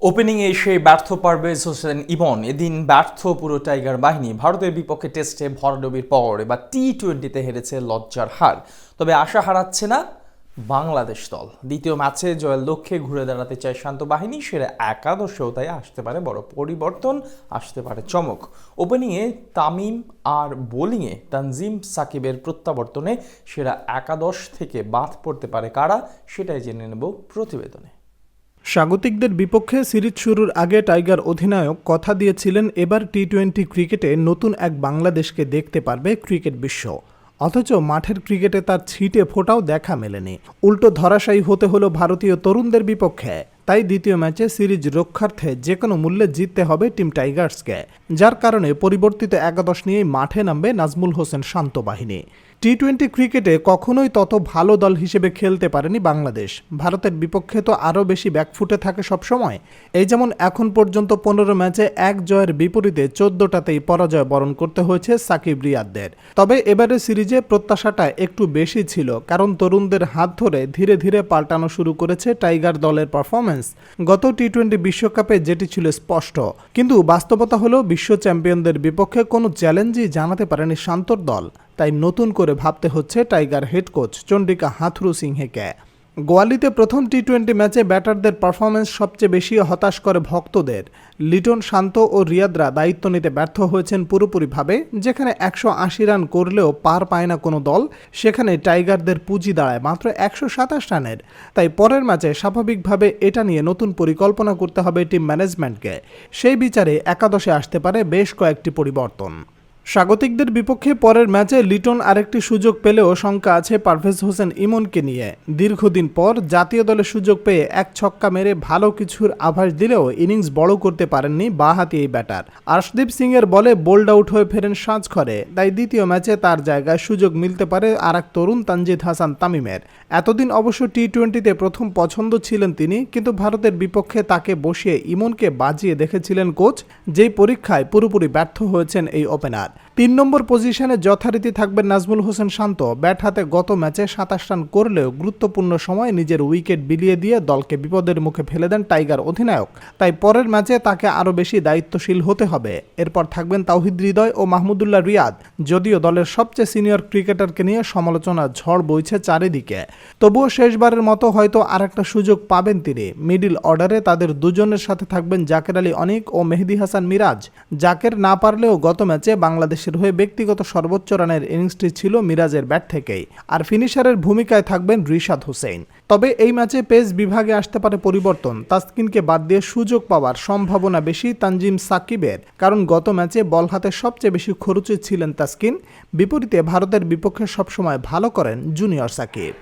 ওপেনিংয়ে এসে ব্যর্থ পারভেজ হোসেন ইমন, এদিন ব্যর্থ পুরো টাইগার বাহিনী। ভারতের বিপক্ষে টেস্টে ভরাডুবির পর এবার টি-20-তে হেরেছে লজ্জার হার। তবে আশা হারাচ্ছে না বাংলাদেশ দল। দ্বিতীয় ম্যাচে জয়ের লক্ষ্যে ঘুরে দাঁড়াতে চায় শান্ত বাহিনী। সেরা একাদশেও তাই আসতে পারে বড় পরিবর্তন, আসতে পারে চমক। ওপেনিংয়ে তামিম আর বোলিংয়ে তানজিম সাকিবের প্রত্যাবর্তনে সেরা একাদশ থেকে বাদ পড়তে পারে কারা, সেটাই জেনে নেব প্রতিবেদনে। স্বাগতিকদের বিপক্ষে সিরিজ শুরুর আগে টাইগার অধিনায়ক কথা দিয়েছিলেন এবার টি-20 ক্রিকেটে নতুন এক বাংলাদেশকে দেখতে পারবে ক্রিকেট বিশ্ব। অথচ মাঠের ক্রিকেটে তার ছিটে ফোটাও দেখা মেলেনি। উল্টো ধরাশায়ী হতে হলো ভারতীয় তরুণদের বিপক্ষে। তাই দ্বিতীয় ম্যাচে সিরিজ রক্ষার্থে যে কোনো মূল্যে জিততে হবে টিম টাইগার্সকে, যার কারণে পরিবর্তিত একাদশ নিয়েই মাঠে নামবে নাজমুল হোসেন শান্ত বাহিনী। টি-20 ক্রিকেটে কখনোই তত ভালো দল হিসেবে খেলতে পারেনি বাংলাদেশ। ভারতের বিপক্ষে তো আরও বেশি ব্যাকফুটে থাকে সবসময়। এই যেমন এখন পর্যন্ত 15 ম্যাচে এক জয়ের বিপরীতে 14টাতেই পরাজয় বরণ করতে হয়েছে সাকিব রিয়াদদের। তবে এবারে সিরিজে প্রত্যাশাটা একটু বেশি ছিল, কারণ তরুণদের হাত ধরে ধীরে ধীরে পাল্টানো শুরু করেছে টাইগার দলের পারফরমেন্স। গত টি-20 বিশ্বকাপে যেটি ছিল স্পষ্ট, কিন্তু বাস্তবতা হলো বিশ্ব চ্যাম্পিয়নদের বিপক্ষে কোনো চ্যালেঞ্জই জানাতে পারেনি শান্তর দল। তাই নতুন করে ভাবতে হচ্ছে টাইগার হেড কোচ চন্ডিকা হাথুরু সিংহেকে। গোয়ালিতে প্রথম টি-20 ম্যাচে ব্যাটারদের পারফরমেন্স সবচেয়ে বেশি হতাশ করে ভক্তদের। লিটন, শান্ত ও রিয়াদরা দায়িত্ব নিতে ব্যর্থ হয়েছেন পুরোপুরিভাবে। যেখানে 180 রান করলেও পার পায় না কোনো দল, সেখানে টাইগারদের পুঁজি দাঁড়ায় মাত্র 127 রানের। তাই পরের ম্যাচে স্বাভাবিকভাবে এটা নিয়ে নতুন পরিকল্পনা করতে হবে টিম ম্যানেজমেন্টকে। সেই বিচারে একাদশে আসতে পারে বেশ কয়েকটি পরিবর্তন। স্বাগতিকদের বিপক্ষে পরের ম্যাচে লিটন আরেকটি সুযোগ পেলেও শঙ্কা আছে পারভেজ হোসেন ইমনকে নিয়ে। দীর্ঘদিন পর জাতীয় দলে সুযোগ পেয়ে এক ছক্কা মেরে ভালো কিছুর আভাস দিলেও ইনিংস বড় করতে পারেননি বাঁহাতি এই ব্যাটার। আর্শদীপ সিং এর বলে বোল্ড আউট হয়ে ফেরেন সাজঘরে। তাই দ্বিতীয় ম্যাচে তার জায়গায় সুযোগ মিলতে পারে আর এক তরুণ তানজিদ হাসান তামিমের। এতদিন অবশ্য টি-20-তে প্রথম পছন্দ ছিলেন তিনি, কিন্তু ভারতের বিপক্ষে তাকে বসিয়ে ইমনকে বাজিয়ে দেখেছিলেন কোচ, যেই পরীক্ষায় পুরোপুরি ব্যর্থ হয়েছেন এই ওপেনার। 3 নম্বর পজিশনে যথারীতি থাকবেন নাজমুল হোসেন শান্ত। ব্যাট হাতে গত ম্যাচে 27 রান করলেও গুরুত্বপূর্ণ সময় নিজের উইকেট বিলিয়ে দিয়ে দলকে বিপদের মুখে ফেলে দেন টাইগার অধিনায়ক। তাই পরের ম্যাচে তাকে আরও বেশি দায়িত্বশীল হতে হবে। এরপর থাকবেন তাওহিদ হৃদয় ও মাহমুদুল্লাহ রিয়াদ। যদিও দলের সবচেয়ে সিনিয়র ক্রিকেটারকে নিয়ে সমালোচনার ঝড় বইছে চারিদিকে, তবুও শেষবারের মতো হয়তো আরেকটা সুযোগ পাবেন তিনি। মিডল অর্ডারে তাদের দুজনের সাথে থাকবেন জাকের আলী অনিক ও মেহেদী হাসান মিরাজ। জাকের না পারলেও গত ম্যাচে বাংলাদেশের হয়ে ব্যক্তিগত সর্বোচ্চ রানের ইনিংসটি ছিল মিরাজের ব্যাট থেকেই। আর ফিনিশারের ভূমিকায় থাকবেন রিশাদ হোসেন। তবে এই ম্যাচে পেস বিভাগে আসতে পারে পরিবর্তন। তাসকিনকে বাদ দিয়ে সুযোগ পাওয়ার সম্ভাবনা বেশি তানজিম সাকিবের, কারণ গত ম্যাচে বল হাতে সবচেয়ে বেশি খরুচে ছিলেন তাসকিন। বিপরীতে ভারতের বিপক্ষে সবসময় ভালো করেন জুনিয়র সাকিব।